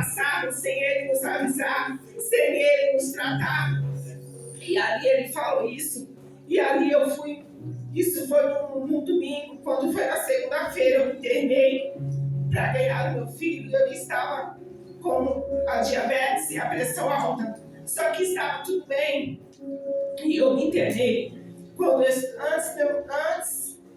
passavam sem ele nos avisar, sem ele nos tratar. E ali ele falou isso. E ali eu fui. Isso foi no domingo, quando foi na segunda-feira, eu me internei para ganhar o meu filho. Eu estava com a diabetes e a pressão alta. Só que estava tudo bem. E eu me internei. Antes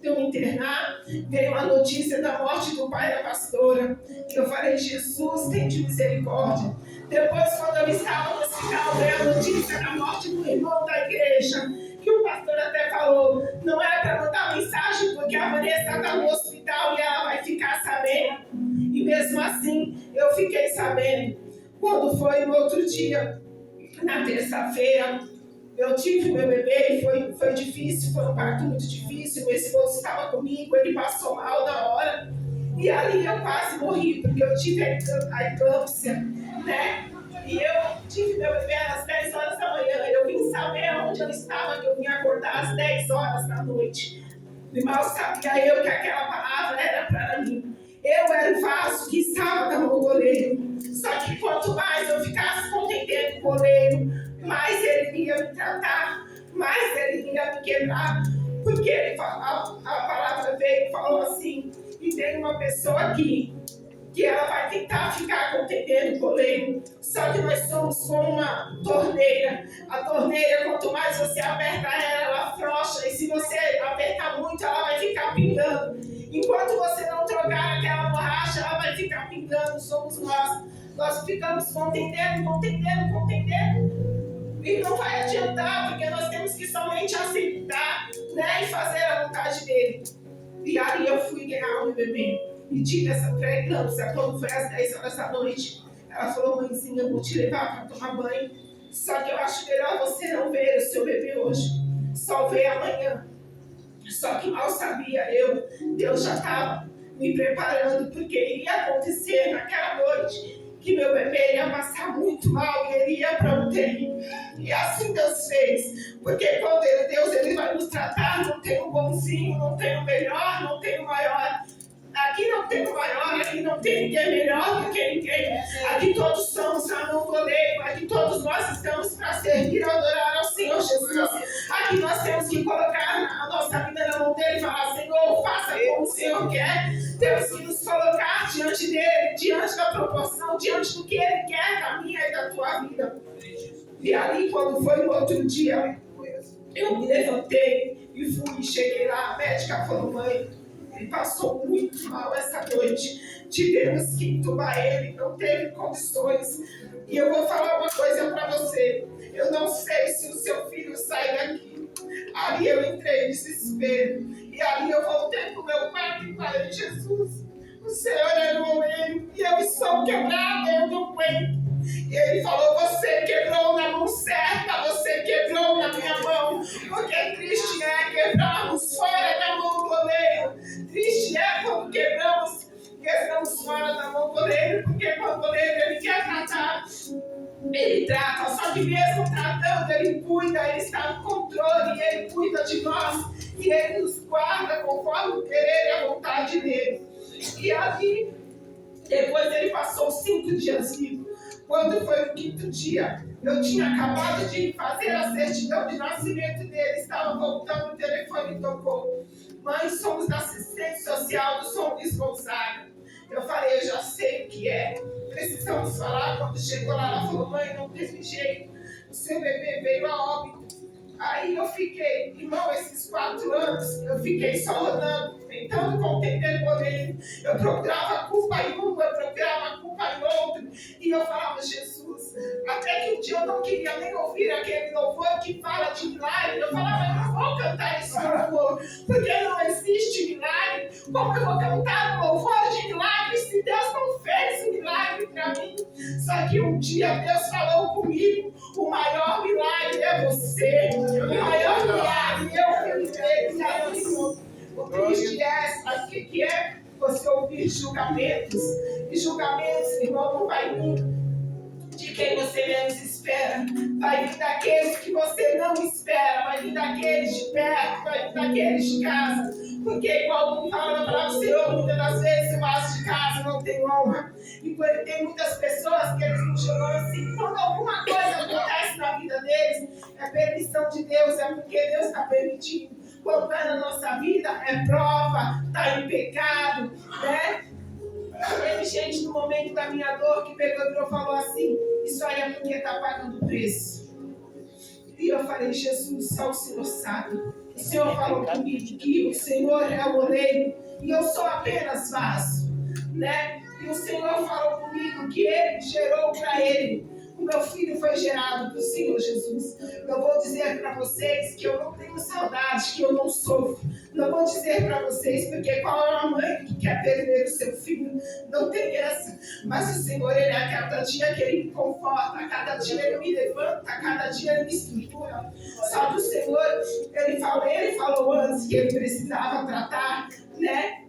de eu me internar, veio a notícia da morte do pai da pastora. Eu falei, Jesus, tem de misericórdia. Depois, quando eu estava no hospital, veio a notícia da morte do irmão da igreja, que o pastor até falou, não é para mandar mensagem, porque a Vanessa está no hospital e ela vai ficar sabendo. E mesmo assim, eu fiquei sabendo. Quando foi no outro dia, na terça-feira, eu tive meu bebê e foi difícil, foi um parto muito difícil. Meu esposo estava comigo, ele passou mal na hora. E ali eu quase morri, porque eu tive a eclâmpsia, né? E eu tive meu bebê às 10 horas da manhã. Eu vim saber onde eu estava, que eu vim acordar às 10 horas da noite. E mal sabia eu que aquela palavra era para mim. Eu era o vaso que estava na mão do oleiro. Só que quanto mais eu ficasse contendendo com o oleiro, mais ele ia me tratar, mais ele ia me quebrar. Porque a palavra veio e falou assim, e tem uma pessoa aqui, que ela vai tentar ficar contendendo com o oleiro. Só que nós somos como uma torneira. A torneira, quanto mais você aperta ela afrouxa. E se você apertar muito, ela vai ficar pingando. Enquanto você não trocar aquela borracha, ela vai ficar pingando. Somos nós. Nós ficamos contendendo. E não vai adiantar, porque nós temos que somente aceitar, né, e fazer a vontade dele. E aí eu fui ganhar o meu bebê. E tive essa pré-eclâmpsia quando foi às 10 horas da noite. Ela falou, mãezinha, eu vou te levar para tomar banho. Só que eu acho melhor você não ver o seu bebê hoje. Só ver amanhã. Só que mal sabia eu, Deus já estava me preparando, porque iria acontecer naquela noite que meu bebê ia passar muito mal e ele ia para UTI. E assim Deus fez. Porque quando Deus ele vai nos tratar, não tem o bonzinho, não tem o melhor, não tem o maior. Aqui não tem o maior, aqui não tem ninguém melhor do que ninguém. Aqui todos somos a mão do oleiro, aqui todos nós estamos para servir e adorar ao Senhor Jesus. Aqui nós temos que colocar a nossa vida na mão dele e falar, Senhor, faça como o Senhor quer. Temos que nos colocar diante dele, diante da proporção, diante do que ele quer da minha e da tua vida. E ali, quando foi no outro dia, eu me levantei e fui, cheguei lá, a médica falou, mãe, ele passou muito mal essa noite. Tivemos que entubar ele, não teve condições. E eu vou falar uma coisa para você. Eu não sei se o seu filho sai daqui. Ali eu entrei em desespero. E ali eu voltei para o meu quarto e falei, Jesus, o Senhor é o oleiro e eu estou quebrada, eu não aguento. E ele falou, você quebrou na mão certa, você quebrou na minha mão. Porque triste é quebrarmos fora da mão do oleiro. Triste é quando quebramos e estamos fora da mão do oleiro. Porque quando o oleiro ele quer tratar, ele trata. Só que mesmo tratando, ele cuida, ele está no controle, ele cuida de nós. E ele nos guarda conforme o querer e a vontade dele. E ali, depois ele passou 5 dias vivo. Quando foi o 5º dia, eu tinha acabado de fazer a certidão de nascimento dele, estava voltando, o telefone tocou. Mãe, somos da assistência social do São Luís Gonzaga. Eu falei, eu já sei o que é. Precisamos falar. Quando chegou lá, ela falou, mãe, não teve jeito. O seu bebê veio a óbito. Aí eu fiquei, irmão, esses 4 anos, eu fiquei só rodando, tentando contender o oleiro. Eu procurava a culpa em um, eu procurava a culpa em outro. E eu falava, Jesus, até que um dia eu não queria nem ouvir aquele louvor que fala de milagre. Eu falava, eu não vou cantar esse louvor, porque não existe milagre. Como eu vou cantar um louvor de milagre se Deus não fez o milagre para mim? Só que um dia Deus falou comigo, o maior milagre é você. O maior milagre eu fiz. O triste é, sabe o que é? Você ouvir julgamentos. E julgamentos, irmão, não vai vir de quem você menos espera. Vai vir daqueles que você não espera. Vai vir daqueles de perto, vai vir daqueles de casa. Porque igual fala na palavra do Senhor, muitas das vezes o vaso de casa não tem honra. E tem muitas pessoas amigo chegou assim, quando alguma coisa acontece na vida deles, é permissão de Deus, é porque Deus está permitindo. Quando é na nossa vida, é prova, está em pecado, né? Teve gente no momento da minha dor que pegou e falou assim, isso aí é porque está pagando preço. E eu falei, Jesus, só o Senhor sabe. O Senhor falou comigo que o Senhor é o oleiro e eu sou apenas vaso, né? E o Senhor falou comigo que Ele gerou para Ele. O meu filho foi gerado para o Senhor Jesus. Eu vou dizer para vocês que eu não tenho saudade, que eu não sofro. Não vou dizer para vocês, porque qual é a mãe que quer perder o seu filho? Não tem essa. Mas o Senhor, Ele a cada dia que Ele me conforta, a cada dia Ele me levanta, a cada dia Ele me estrutura. Só que o Senhor, Ele falou antes que Ele precisava tratar, né?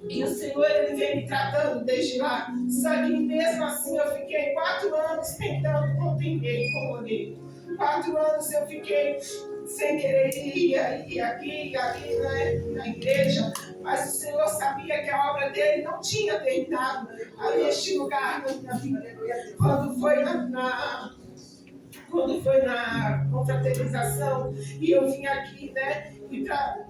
E o Senhor, Ele vem me tratando desde lá. Só que mesmo assim eu fiquei 4 anos tentando compreender como Ele. 4 anos eu fiquei sem querer ir aqui, né, na igreja. Mas o Senhor sabia que a obra dele não tinha terminado ali neste lugar na minha vida. Quando foi na confraternização e eu vim aqui, né?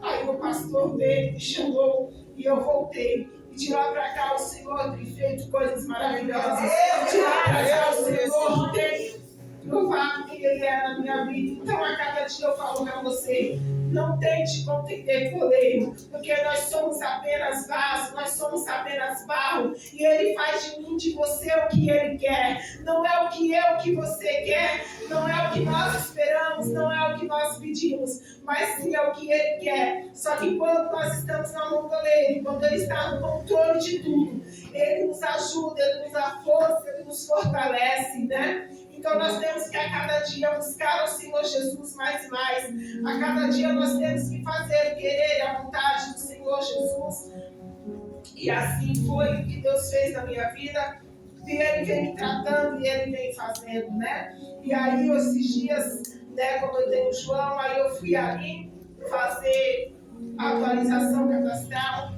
Aí o pastor veio, me chamou e eu voltei. E de lá para cá o Senhor tem feito coisas maravilhosas. De lá para cá o Senhor tem provado que Ele é na minha vida. Então a cada dia eu falo para você, não tente contender com o oleiro, porque nós somos apenas vaso, nós somos apenas barro, e Ele faz de mim, de você o que Ele quer. Não é o que você quer, não é o que nós esperamos, não é o que nós pedimos, mas sim é o que Ele quer. Só que quando nós estamos na mão do oleiro, quando Ele está no controle de tudo, Ele nos ajuda, Ele nos dá força, Ele nos fortalece, né? Então nós temos que a cada dia buscar o Senhor Jesus mais e mais. A cada dia nós temos que fazer, querer a vontade do Senhor Jesus. E assim foi o que Deus fez na minha vida. E Ele vem me tratando e Ele vem fazendo, né? E aí esses dias, né, como eu tenho o João, aí eu fui ali fazer a atualização cadastral.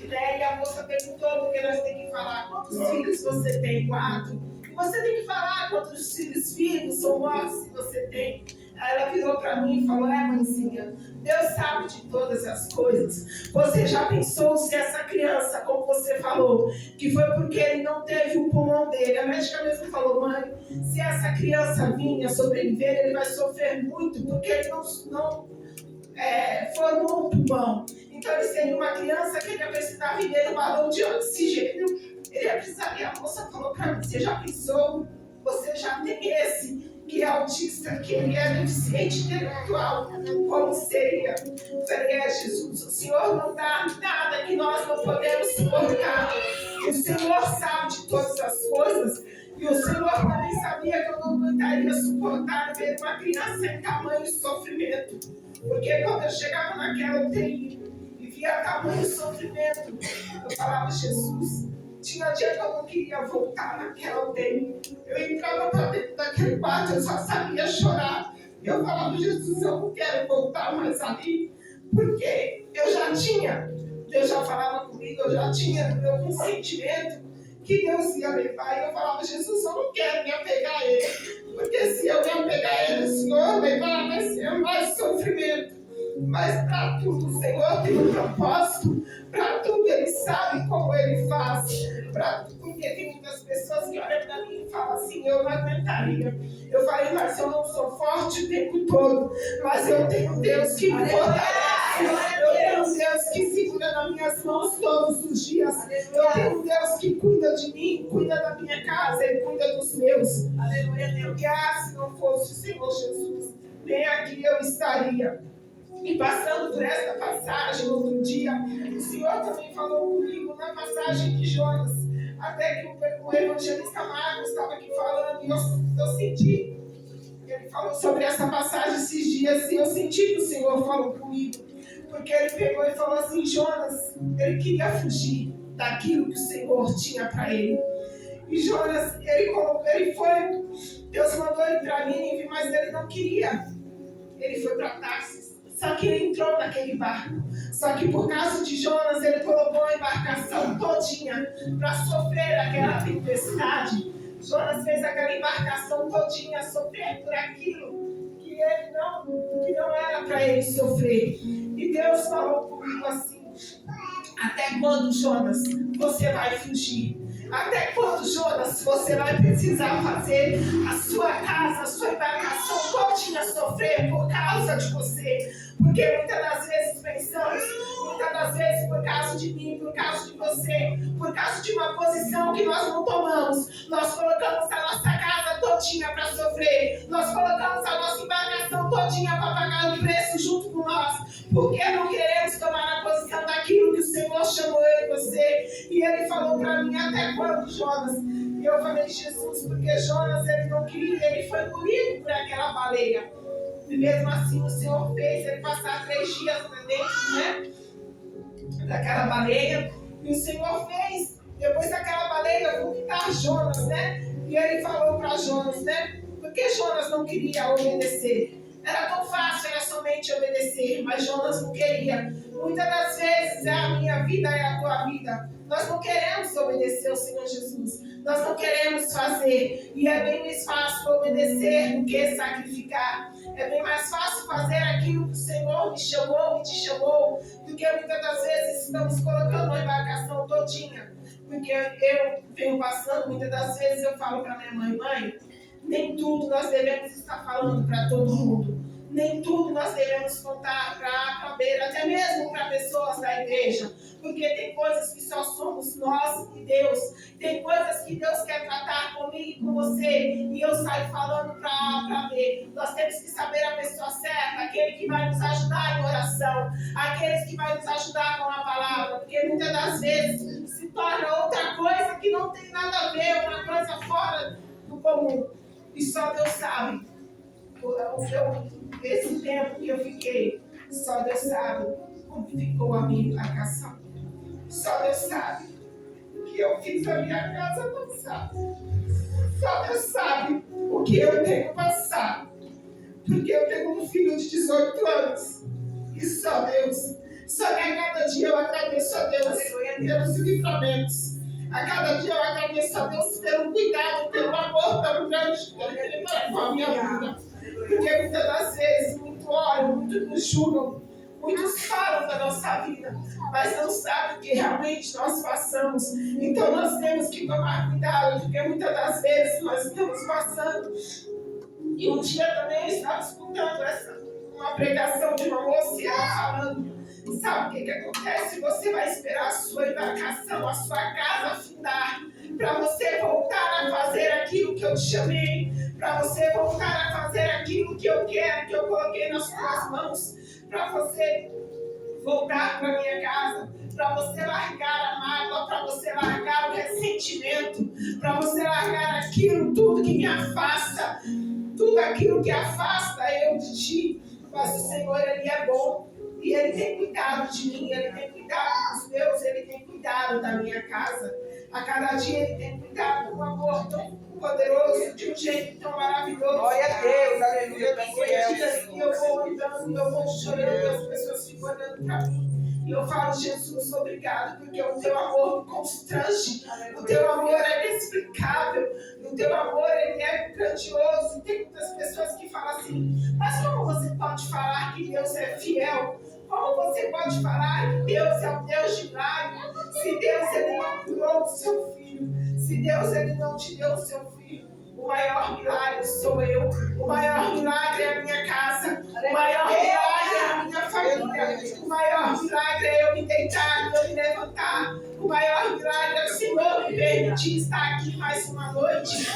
Né? E a moça perguntou, porque nós temos que falar quantos filhos você tem? 4. Você tem que falar quantos filhos vivos ou mortos você tem. Aí ela virou para mim e falou, mãezinha, Deus sabe de todas as coisas. Você já pensou se essa criança, como você falou, que foi porque ele não teve o pulmão dele. A médica mesmo falou, mãe, se essa criança vinha sobreviver, ele vai sofrer muito, porque ele não formou um pulmão. Então ele seria uma criança que ele ia precisar viver no balão de oxigênio. Ele ia precisar, e a moça falou para mim, você já pensou? Você já tem esse, que é autista, que ele é deficiente intelectual, como seria? Eu falei, Jesus, o Senhor não dá nada que nós não podemos suportar. O Senhor sabe de todas as coisas, e o Senhor também sabia que eu não aguentaria suportar ver uma criança em tamanho de sofrimento. Porque quando eu chegava naquela UTI e via tamanho sofrimento, eu falava, Jesus, tinha dia que eu não queria voltar naquela UTI. Eu entrava para dentro daquele quarto, eu só sabia chorar. Eu falava, Jesus, eu não quero voltar mais ali, porque Deus já falava comigo, eu já tinha meu consentimento que Deus ia levar. E eu falava, Jesus, eu não quero me apegar a Ele, porque se eu me apegar a Ele, o Senhor levar, vai ser mais sofrimento. Mas para tudo o Senhor tem um propósito, para tudo Ele sabe como Ele faz, para tudo, porque tem muitas pessoas que olham para mim e falam assim, eu não aguentaria. Eu falei, mas eu não sou forte o tempo todo, mas eu tenho Deus que me fortalece, eu tenho Deus que segura nas minhas mãos todos os dias, eu tenho Deus que cuida de mim, cuida da minha casa, Ele cuida dos meus. Aleluia. Que se não fosse o Senhor Jesus, nem aqui eu estaria. E passando por essa passagem, outro dia, o Senhor também falou comigo na passagem de Jonas, até que o evangelista Marcos estava aqui falando, e eu senti, ele falou sobre essa passagem esses dias, e eu senti que o Senhor falou comigo, porque ele pegou e falou assim, Jonas, ele queria fugir daquilo que o Senhor tinha para ele. E Jonas, ele foi, Deus mandou ele para Nínive, mas ele não queria. Ele foi para Tarsis. Só que ele entrou naquele barco. Só que por causa de Jonas, ele colocou a embarcação todinha para sofrer aquela tempestade. Jonas fez aquela embarcação todinha sofrer por aquilo que não era para ele sofrer. E Deus falou comigo assim: até quando, Jonas, você vai fugir? Até quando, Jonas, você vai precisar fazer a sua casa, a sua embarcação todinha sofrer por causa de você? Porque muitas das vezes pensamos, muitas das vezes por causa de mim, por causa de você, por causa de uma posição que nós não tomamos, nós colocamos a nossa casa todinha para sofrer, nós colocamos a nossa embarcação todinha para pagar o preço junto com nós, porque não queremos tomar a posição daquilo que o Senhor chamou eu e você. E ele falou para mim: até quando, Jonas? E eu falei: Jesus, porque Jonas, ele não queria, ele foi engolido por aquela baleia. E mesmo assim o Senhor fez ele passar 3 dias dentro, né, daquela baleia. E o Senhor fez, depois daquela baleia, vomitar Jonas, né? E ele falou para Jonas, né? Porque Jonas não queria obedecer. Era tão fácil, era somente obedecer, mas Jonas não queria. Muitas das vezes é a minha vida, é a tua vida. Nós não queremos obedecer ao Senhor Jesus. Nós não queremos fazer. E é bem mais fácil obedecer do que sacrificar. É bem mais fácil fazer aquilo que o Senhor me chamou, me te chamou, do que muitas das vezes estamos colocando a embarcação todinha. Porque eu venho passando, muitas das vezes eu falo para minha mãe: mãe, nem tudo nós devemos estar falando para todo mundo. Nem tudo nós devemos contar para A, B, até mesmo para pessoas da igreja. Porque tem coisas que só somos nós e Deus. Tem coisas que Deus quer tratar comigo e com você. E eu saio falando para A, para B. Nós temos que saber a pessoa certa, aquele que vai nos ajudar em oração, aqueles que vai nos ajudar com a palavra. Porque muitas das vezes se torna outra coisa que não tem nada a ver, uma coisa fora do comum. E só Deus sabe. Esse tempo que eu fiquei, só Deus sabe como ficou a minha embarcação. Só Deus sabe que eu fiz a minha casa passar. Só Deus sabe o que eu tenho passado. Porque eu tenho um filho de 18 anos. E só Deus. Só que a cada dia eu agradeço a Deus pelos livramentos. A cada dia eu agradeço a Deus pelo cuidado, pelo amor tão grande que Ele tem com a minha vida. Porque muitas das vezes, muito olham, muito nos julgam, muitos falam da nossa vida, mas não sabem o que realmente nós passamos. Então nós temos que tomar cuidado, porque muitas das vezes nós estamos passando. E um dia também eu estava escutando uma pregação de uma moça e ela falando: sabe o que acontece? Você vai esperar a sua embarcação, a sua casa afundar, para você voltar a fazer aquilo que eu te chamei, para você voltar a fazer aquilo que eu quero, que eu coloquei nas suas mãos, para você voltar para minha casa, para você largar a mágoa, para você largar o ressentimento, para você largar aquilo, tudo que me afasta, tudo aquilo que afasta eu de ti. Mas o Senhor, Ele é bom. E Ele tem cuidado de mim, Ele tem cuidado dos meus, Ele tem cuidado da minha casa. A cada dia Ele tem cuidado com um amor tão poderoso, de um jeito tão maravilhoso. Glória a Deus, aleluia. Tem dias que eu vou andando, eu vou chorando, e as pessoas ficam olhando para mim. E eu falo: Jesus, obrigado, porque o teu amor me constrange, o teu amor é inexplicável, o teu amor ele é grandioso. E tem muitas pessoas que falam assim: mas como você pode falar que Deus é fiel? Como você pode falar que Deus é um Deus de milagre, se Deus ele não curou o seu filho, se Deus ele não te deu o seu filho? O maior milagre sou eu, o maior milagre é a minha casa, o maior milagre é a minha família, o maior milagre é eu me deitar e eu me levantar, o maior milagre é o Senhor me permitir estar aqui mais uma noite.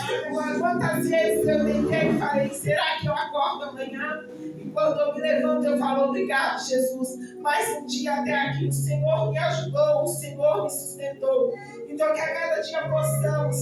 Quantas vezes eu deitei e falei: será que eu acordo amanhã? E quando eu me levanto eu falo: obrigado, Jesus, mais um dia até aqui o Senhor me ajudou, o Senhor me sustentou. Então que a cada dia possamos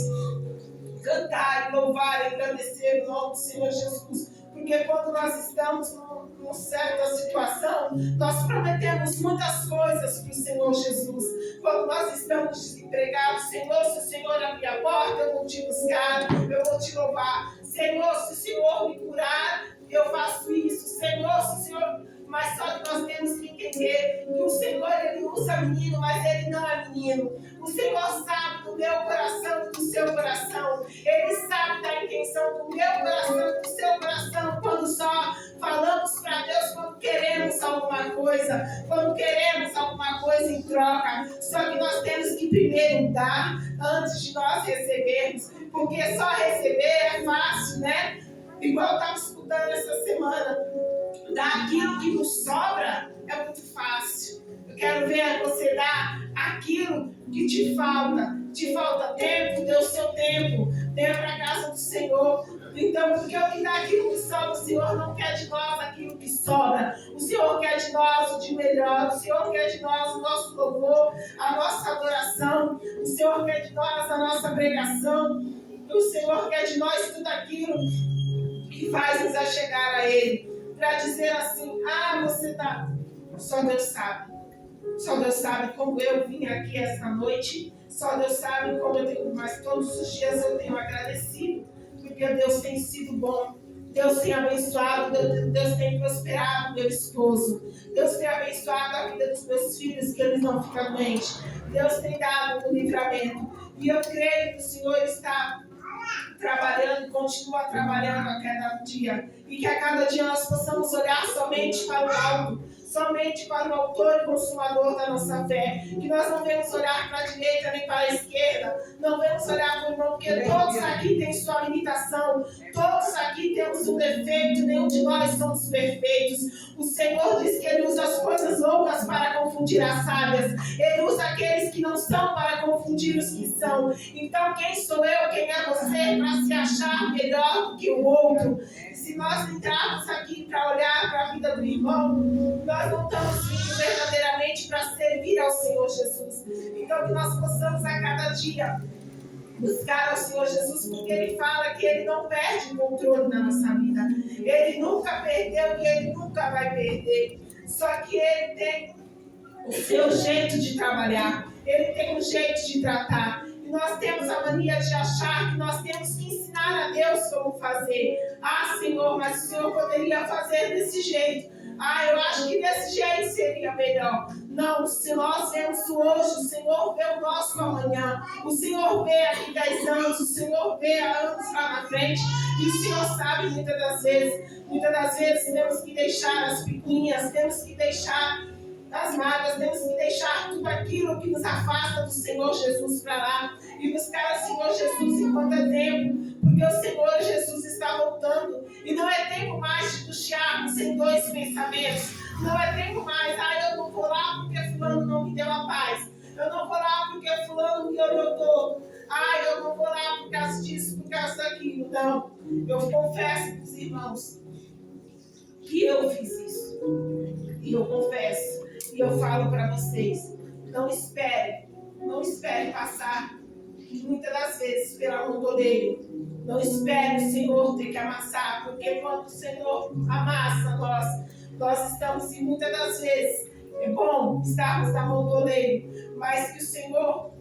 cantar, louvar e agradecer o nome do Senhor Jesus. Porque quando nós estamos numa certa situação, nós prometemos muitas coisas para o Senhor Jesus. Quando nós estamos desempregados: Senhor, se o Senhor abrir a porta, eu vou te buscar, eu vou te louvar. Senhor, se o Senhor me curar, eu faço isso. Senhor, se o Senhor mas só que nós temos que entender que o Senhor, Ele usa menino, mas Ele não é menino. O Senhor sabe do meu coração e do seu coração. Ele sabe da intenção do meu coração e do seu coração, quando só falamos para Deus quando queremos alguma coisa em troca. Só que nós temos que primeiro dar antes de nós recebermos, porque só receber é fácil, né? Igual eu estava escutando essa semana, dar aquilo que nos sobra é muito fácil. Eu quero ver você dar aquilo que te falta. Te falta tempo, dê o seu tempo, dê para a casa do Senhor. Então, porque o que dá aquilo que sobra, o Senhor não quer de nós aquilo que sobra. O Senhor quer de nós o de melhor. O Senhor quer de nós o nosso louvor, a nossa adoração. O Senhor quer de nós a nossa pregação. O Senhor quer de nós tudo aquilo que faz nos achegar a Ele. Para dizer assim, você tá... Só Deus sabe. Só Deus sabe como eu vim aqui essa noite. Só Deus sabe como eu tenho... Mas todos os dias eu tenho agradecido. Porque Deus tem sido bom, Deus tem abençoado, Deus tem prosperado meu esposo, Deus tem abençoado a vida dos meus filhos, que eles não ficam doentes, Deus tem dado o livramento, e eu creio que o Senhor está trabalhando, continua trabalhando a cada dia, e que a cada dia nós possamos olhar somente para o alto, somente para o autor e consumador da nossa fé, que nós não vamos olhar para a direita nem para a esquerda, não vamos olhar para o irmão, porque todos aqui têm sua limitação, todos aqui temos um defeito, nenhum de nós somos perfeitos. O Senhor diz que Ele usa as coisas loucas para confundir as sábias, Ele usa aqueles que não são para confundir os que são. Então quem sou eu, quem é você para se achar melhor do que o outro? Se nós entrarmos aqui para olhar para a vida do irmão, nós não estamos vindo verdadeiramente para servir ao Senhor Jesus. Então que nós possamos a cada dia buscar ao Senhor Jesus, porque Ele fala que Ele não perde o controle da nossa vida. Ele nunca perdeu e Ele nunca vai perder. Só que Ele tem o seu jeito de trabalhar, Ele tem um jeito de tratar. E nós temos a mania de achar que nós temos que ensinar a Deus como fazer. Senhor, mas o Senhor poderia fazer desse jeito. Eu acho que desse jeito seria melhor. Não, se nós vemos o hoje, o Senhor vê o nosso amanhã. O Senhor vê aqui 10 anos, o Senhor vê há anos lá na frente. E o Senhor sabe muitas das vezes temos que deixar as picuinhas, temos que deixar as mágoas, temos que deixar tudo aquilo que nos afasta do Senhor Jesus para lá e buscar o Senhor Jesus enquanto é tempo, porque o Senhor Jesus está voltando e não é tempo mais de puxarmos em dois pensamentos, não é tempo mais, eu não vou lá porque fulano não me deu a paz, eu não vou lá porque fulano me orientou, eu não vou lá por causa disso, por causa daquilo. Não, eu confesso para os irmãos que eu fiz isso, e eu confesso. E eu falo para vocês, não espere passar muitas das vezes pela mão do oleiro. Não espere o Senhor ter que amassar, porque quando o Senhor amassa nós estamos, e muitas das vezes, é bom estarmos na mão do oleiro, mas que o Senhor,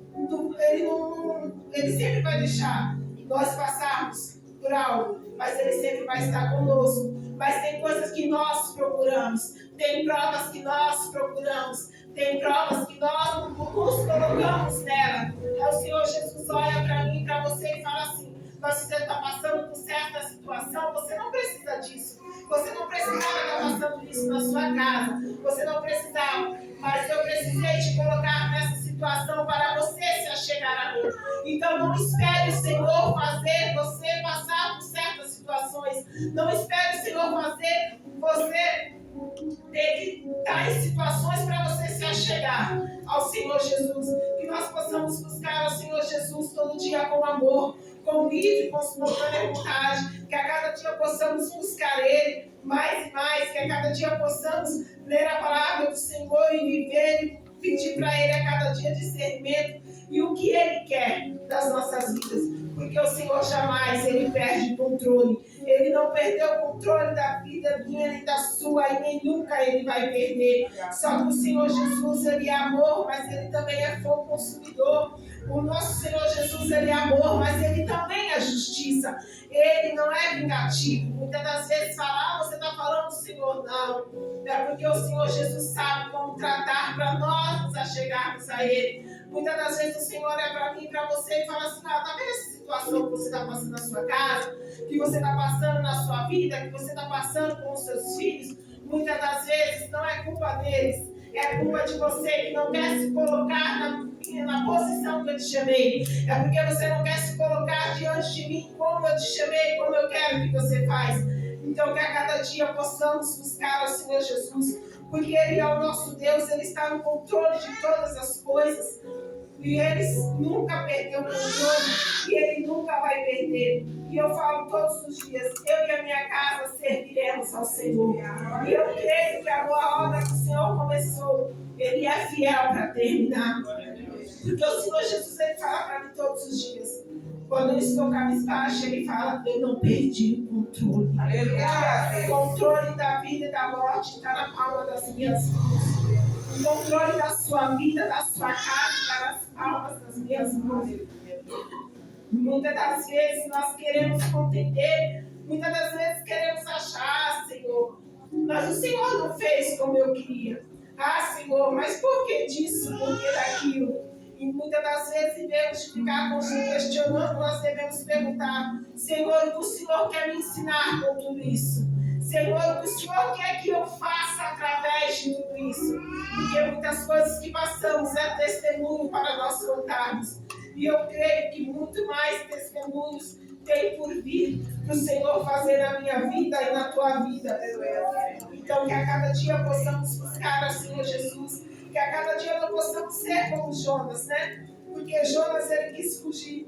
Ele sempre vai deixar nós passarmos por algo, mas Ele sempre vai estar conosco. Mas tem coisas que nós procuramos, tem provas que nós procuramos, tem provas que nós nos colocamos nela. O Senhor Jesus olha para mim e para você e fala assim, mas você está passando por certa situação, você não precisa disso. Você não precisava estar passando isso na sua casa, você não precisava, mas eu precisei te colocar nessa situação para você se achegar a mim. Então não espere o Senhor fazer você passar por certas situações, não espere o Senhor fazer você ter que estar em situações para você se achegar ao Senhor Jesus. Que nós possamos buscar ao Senhor Jesus todo dia com amor, com livre, com espontânea vontade. Que a cada dia possamos buscar Ele mais e mais. Que a cada dia possamos ler a palavra do Senhor e viver e pedir para Ele a cada dia discernimento e o que Ele quer das nossas vidas. Porque o Senhor jamais Ele perde o controle. Ele não perdeu o controle da vida minha nem da sua, e nem nunca Ele vai perder. Só que o Senhor Jesus, Ele é amor, mas Ele também é fogo consumidor. O nosso Senhor Jesus, Ele é amor, mas Ele também é justiça. Ele não é vingativo. Muitas das vezes fala, você está falando do Senhor. Não. É porque o Senhor Jesus sabe como tratar para nós nos achegarmos a Ele. Muitas das vezes o Senhor olha para mim e para você e fala assim: tá vendo essa situação que você está passando na sua casa, que você está passando na sua vida, que você está passando com os seus filhos? Muitas das vezes não é culpa deles, é culpa de você que não quer se colocar na posição que eu te chamei. É porque você não quer se colocar diante de mim como eu te chamei, como eu quero que você faz. Então que a cada dia possamos buscar ao Senhor Jesus, porque Ele é o nosso Deus, Ele está no controle de todas as coisas. E Ele nunca perdeu o controle e Ele nunca vai perder. E eu falo todos os dias, eu e a minha casa serviremos ao Senhor. E eu creio que a boa obra que o Senhor começou, Ele é fiel para terminar. Porque o Senhor Jesus, Ele fala para mim todos os dias. Quando eu estou cabisbaixa, Ele fala: eu não perdi o controle. Aleluia. O controle da vida e da morte está na palma das minhas mãos. O controle da sua vida, da sua casa, está nas palmas das minhas mãos. Muitas das vezes nós queremos contender, muitas das vezes queremos achar: Senhor, mas o Senhor não fez como eu queria. Senhor, mas por que disso, por que daquilo? E muitas das vezes, em vez de ficar questionando, nós devemos perguntar: Senhor, o que o Senhor quer me ensinar com tudo isso? Senhor, o que o Senhor quer que eu faça através de tudo isso? Porque muitas coisas que passamos é testemunho para nós contarmos. E eu creio que muito mais testemunhos tem por vir para o Senhor fazer na minha vida e na tua vida. Então, que a cada dia possamos buscar ao Senhor Jesus. Que a cada dia não possamos ser como Jonas, né? Porque Jonas, ele quis fugir.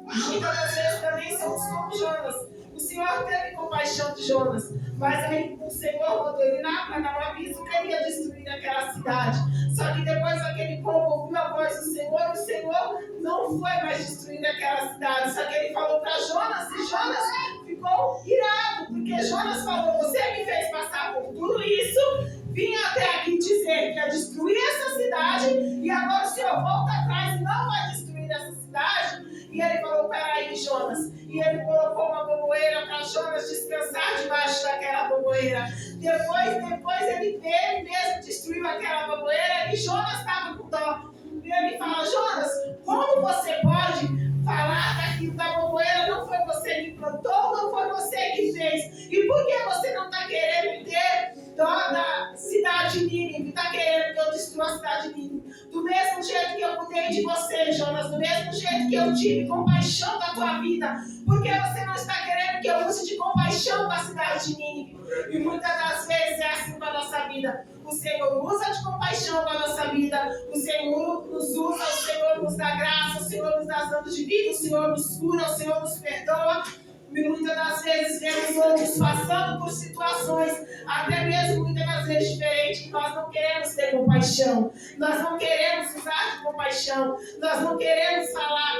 Muitas das vezes também somos como Jonas. O Senhor teve compaixão de Jonas, mas aí o Senhor mandou ele lá para dar um aviso que ele ia destruir aquela cidade. Só que depois aquele povo ouviu a voz do Senhor, e o Senhor não foi mais destruir aquela cidade. Só que ele falou para Jonas, e Jonas ficou irado, porque Jonas falou: você me fez passar por tudo isso, vim até aqui dizer que ia destruir essa cidade, e agora o Senhor volta atrás e não vai destruir essa cidade. E ele falou: peraí, Jonas. E ele colocou uma bomboeira para Jonas descansar debaixo daquela bomboeira. Depois ele mesmo destruiu aquela bomboeira, e Jonas estava com dó. E ele fala: Jonas, como você pode falar daquilo da bomboeira? Não foi você que plantou, não foi você que fez. E por que você não está querendo ter dó da cidade de Nínive? Está querendo que eu destrua a cidade de Nínive? Do mesmo jeito que eu cuidei de você, Jonas, do mesmo jeito que eu tive compaixão da tua vida, por que você não está querendo que eu use de compaixão com a cidade de Nínive? E muitas das vezes é assim com a nossa vida. O Senhor usa de compaixão com a nossa vida, o Senhor nos usa, o Senhor nos dá graça, o Senhor nos dá anos de vida, o Senhor nos cura, o Senhor nos perdoa. E muitas das vezes vemos outros passando por situações, até mesmo muitas das vezes diferentes, que nós não queremos ter compaixão, nós não queremos usar de compaixão, nós não queremos falar: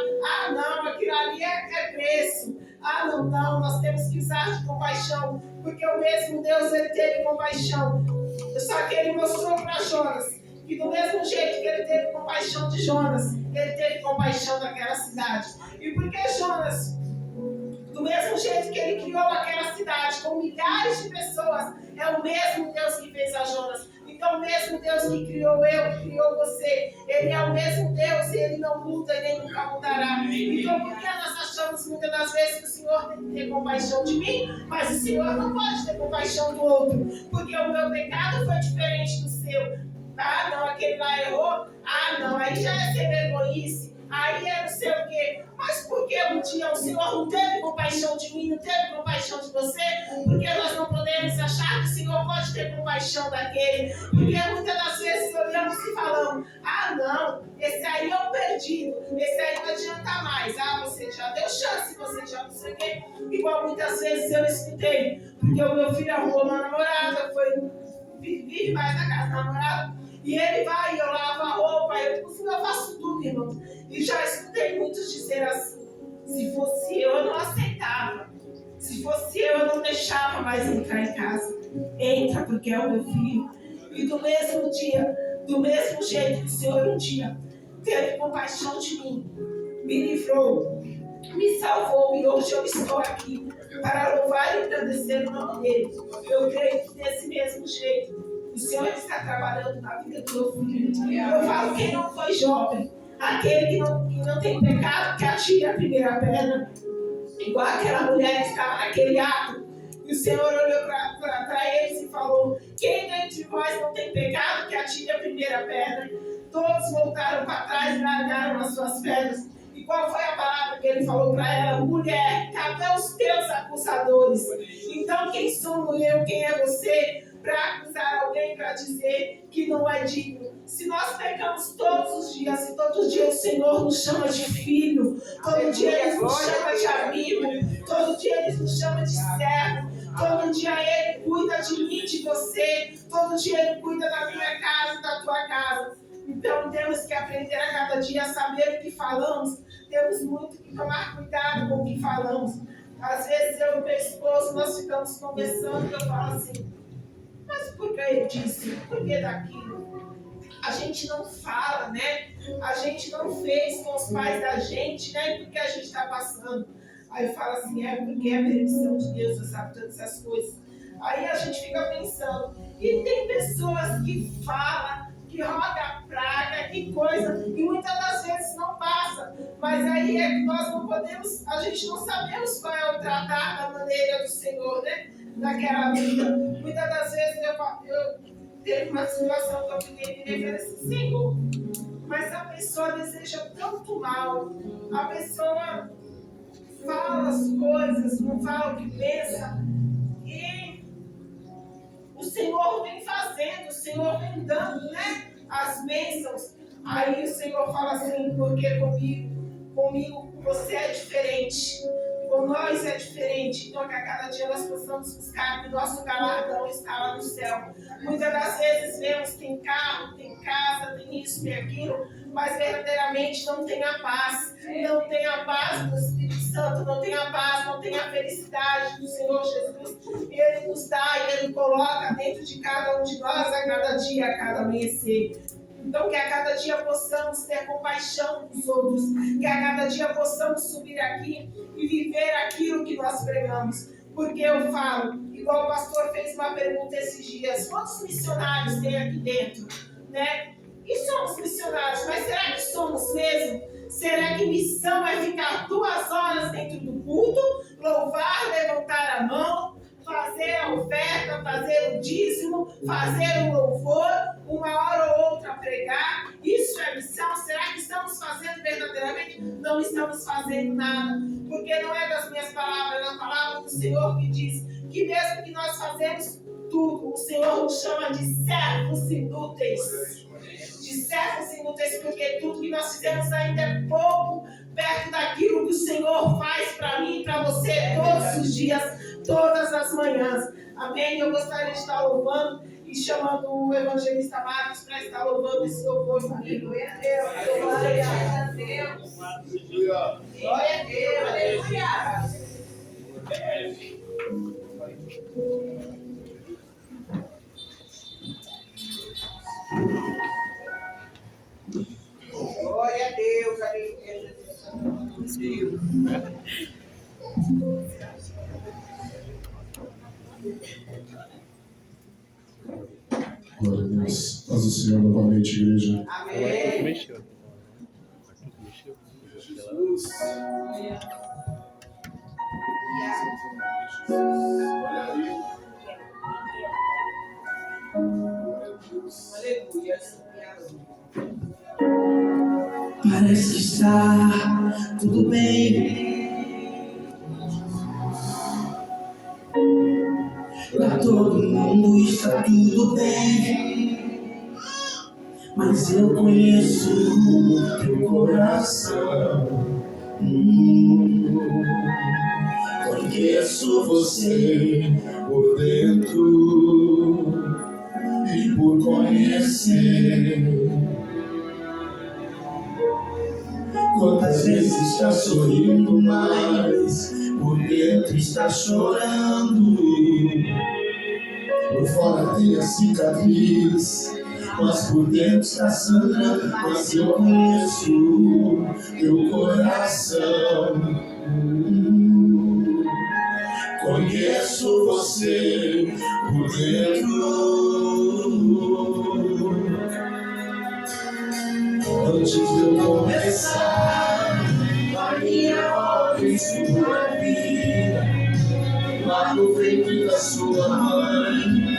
não, aquilo ali é preço, não, nós temos que usar de compaixão, porque o mesmo Deus, ele teve compaixão. Só que ele mostrou para Jonas que do mesmo jeito que ele teve compaixão de Jonas, ele teve compaixão daquela cidade. E por que Jonas? Do mesmo jeito que ele criou aquela cidade com milhares de pessoas, é o mesmo Deus que fez a Jonas. Então o mesmo Deus que criou eu, que criou você, ele é o mesmo Deus e ele não muda e nem nunca mudará. Então por que nós achamos muitas das vezes que o Senhor tem que ter compaixão de mim, mas o Senhor não pode ter compaixão do outro? Porque o meu pecado foi diferente do seu. Não, aquele lá errou. Não, aí já é ser vergonhice. Aí é não sei o quê. Mas por que um dia o Senhor não teve compaixão de mim, não teve compaixão de você? Porque nós não podemos achar que o Senhor pode ter compaixão daquele. Porque muitas das vezes olhamos e falamos: não, esse aí é um perdido, esse aí não adianta mais. Você já deu chance, você já não sei o quê. Igual muitas vezes eu escutei, porque o meu filho arrumou uma namorada, vive mais na casa da namorada. E ele vai, eu lavo a roupa, eu faço tudo, irmãos. E já escutei muitos dizer assim: se fosse eu não aceitava. Se fosse eu não deixava mais entrar em casa. Entra, porque é o meu filho. E do mesmo jeito que o Senhor um dia teve compaixão de mim, me livrou, me salvou, e hoje eu estou aqui para louvar e agradecer o nome dele. Eu creio que desse mesmo jeito Senhor está trabalhando na vida do meu filho. Eu falo, quem não foi jovem, aquele que não tem pecado, que atire a primeira pedra. Igual aquela mulher que estava naquele ato. E o Senhor olhou para eles e falou: quem dentre vós não tem pecado, que atire a primeira pedra. Todos voltaram para trás e largaram as suas pedras. E qual foi a palavra que ele falou para ela? Mulher, cadê os teus acusadores? Então quem sou eu, quem é você para acusar alguém, para dizer que não é digno? Se nós pecamos todos os dias, e todo dia o Senhor nos chama de filho, todo dia Ele nos chama de amigo, todo dia Ele nos chama de servo, todo dia Ele cuida de mim, de você, todo dia Ele cuida da minha casa, da tua casa. Então temos que aprender a cada dia a saber o que falamos, temos muito que tomar cuidado com o que falamos. Às vezes eu e meu esposo, nós ficamos conversando e eu falo assim: mas por que ele disse? Por que daquilo? A gente não fala, né? A gente não fez com os pais da gente, né? Porque a gente está passando. Aí fala assim, é porque é a permissão de Deus, eu sabe todas essas coisas. Aí a gente fica pensando. E tem pessoas que falam, que roda praga, que coisa, e muitas das vezes não passa. Mas aí é que nós não podemos, a gente não sabemos qual é o tratar da maneira do Senhor, né? Naquela vida. Muitas das vezes eu teve uma situação que eu fiquei e falei assim: Senhor, mas a pessoa deseja tanto mal, a pessoa fala as coisas, não fala o que pensa, e o Senhor vem fazendo, o Senhor vem dando, né, as bênçãos. Aí o Senhor fala assim: porque comigo você é diferente. Com nós é diferente, então que a cada dia nós possamos buscar que o nosso galardão está lá no céu. Muitas das vezes vemos, tem carro, tem casa, tem isso, tem aquilo, mas verdadeiramente não tem a paz. Não tem a paz do Espírito Santo, não tem a paz, não tem a felicidade do Senhor Jesus. Ele nos dá e Ele coloca dentro de cada um de nós a cada dia, a cada amanhecer. Então que a cada dia possamos ter compaixão dos outros, que a cada dia possamos subir aqui e viver aquilo que nós pregamos. Porque eu falo, igual o pastor fez uma pergunta esses dias: quantos missionários tem aqui dentro? Né? E somos missionários, mas será que somos mesmo? Será que missão é ficar 2 horas dentro do culto, louvar, levantar a mão, fazer a oferta, fazer o dízimo, fazer o louvor, uma hora ou outra pregar? Isso é missão? Será que estamos fazendo verdadeiramente? Não estamos fazendo nada, porque não é das minhas palavras, é da palavra do Senhor que diz que mesmo que nós fazemos tudo, o Senhor nos chama de servos inúteis. De servos inúteis, porque tudo que nós fizemos ainda é pouco perto daquilo que o Senhor faz para mim e para você todos os dias, todas as manhãs. Amém? Eu gostaria de estar louvando e chamando o evangelista Marcos para estar louvando esse louvor comigo. Glória a Deus, glória a Deus. Glória a Deus, aleluia. Glória a Deus, aleluia. Glória a Deus. Paz do Senhor novamente, igreja. Amém. Mexeu. Jesus. Olha aí. Glória a Deus. aleluia. Parece que está tudo bem. Pra todo mundo está tudo bem. Mas eu conheço o teu coração. Conheço você por dentro e por conhecer. Quantas vezes está sorrindo, mas por dentro está chorando. Por fora tem a cicatriz, mas por dentro está sangrando. Mas eu conheço teu coração. Conheço você por dentro Antes de eu começar a minha obra em sua vida, lá no ventre da sua mãe,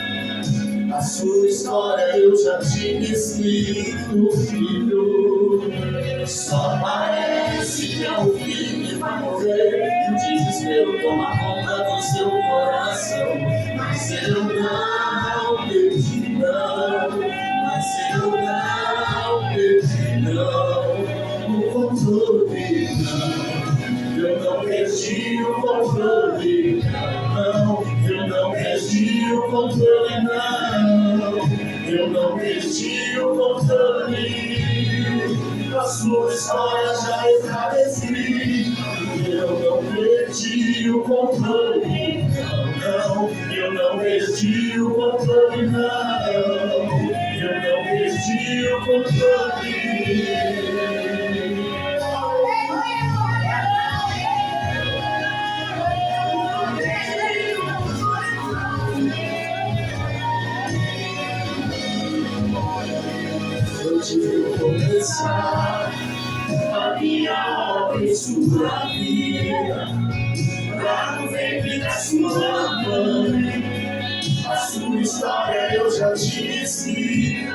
a sua história eu já tinha escrito, filho. Só parece que é o fim que vai morrer e o desespero toma conta do seu coração. Mas eu não perdi, não. Mas eu não perdi, não. O controle, não. Eu não perdi o controle, não. Eu não perdi o controle, não. Eu não perdi o controle. A sua história já está escrita. Eu não perdi o controle, não. Eu não perdi o controle, não. Eu não perdi o controle. Antes de eu começar a minha obra em sua vida, lá no ventre da sua mãe, a sua história eu já tinha escrito.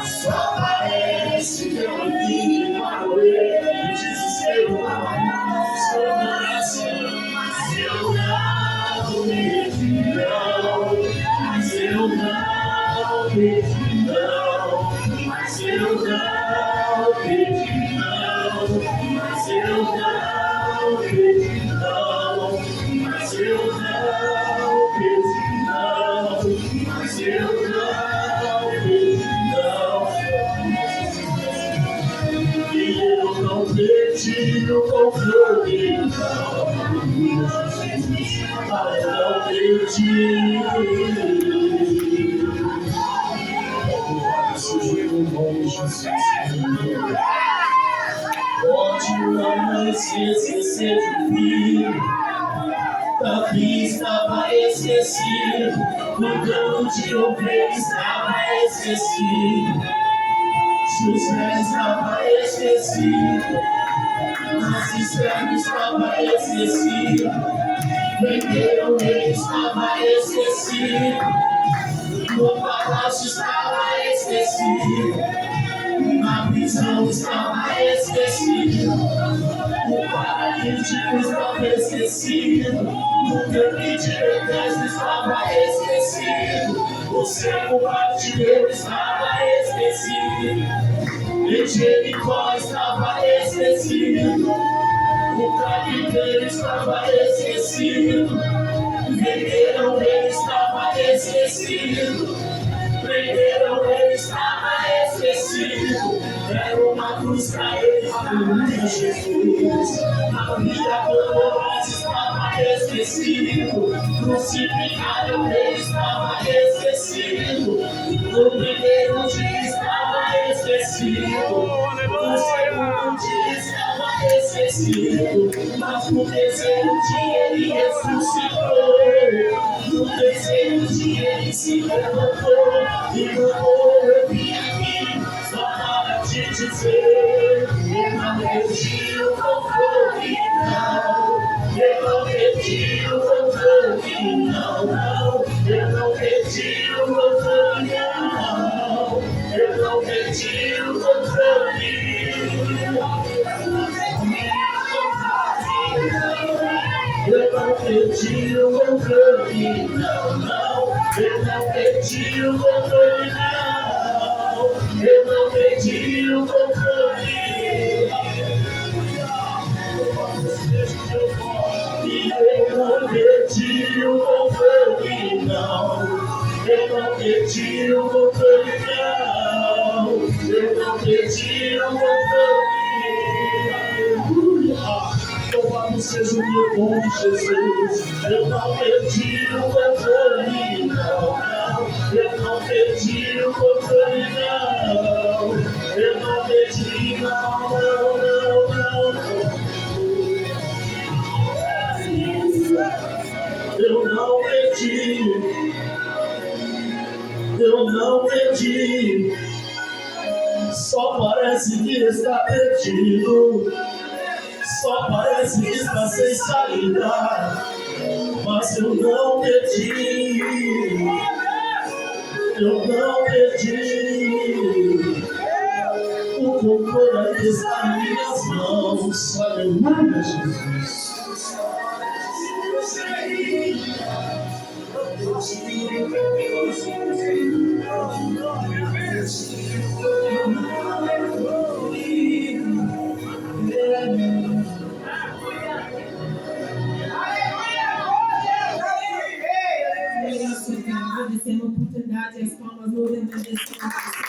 Só parece que eu vim para morrer, o desespero toma no seu coração. Mas eu não perdi, não. Mas eu não perdi, não. Mas eu não perdi, não. Mas eu não perdi, não. Mas eu não perdi, não. Mas eu não perdi, não. E eu não perdi o controle, não. Eu não perdi. Seja o nome de Jesus. Pode o amanhecer esquecer de mim. Davi estava esquecido, no campo de ovelha estava esquecido, José estava esquecido, na cisterna estava esquecido, venderam ele estava esquecido. No palácio estava esquecido, na prisão estava esquecido, o paralítico estava esquecido, no tanque de Bethesda estava esquecido, o cego bartimeu estava esquecido, em Jericó estava esquecido, o carpinteiro estava esquecido, venderam ele estava esquecido, prenderam ele estava esquecido, deram uma cruz pra ele, aleluia, Jesus. Na vida dolorosa estava esquecido, crucificado ele estava esquecido, no primeiro dia estava esquecido, no segundo dia estava esquecido, mas no terceiro dia ele ressuscitou. No terceiro dia ele se levantou e falou: eu vim aqui só para te dizer, eu não perdi o controle, não. Eu não perdi o controle, não, não. Eu não perdi o controle, não. Eu não perdi o controle. Eu não perdi o controle, não, não. Eu não perdi o controle, não. Eu não perdi o controle. E eu não perdi o controle, não. Eu não perdi o controle, não. Eu não perdi o controle. Louvado seja o meu nome, Jesus. Eu não perdi o controle, não, não. Eu não perdi o controle, não. Eu não perdi, não, não, não, não, não. Eu não perdi. Eu não perdi. Só parece que está perdido, só parece que está sem saída, mas eu não perdi, eu não perdi. O controle está em minhas mãos. Aleluia, Jesus. Agradecendo a oportunidade e as palmas, louvando a Deus.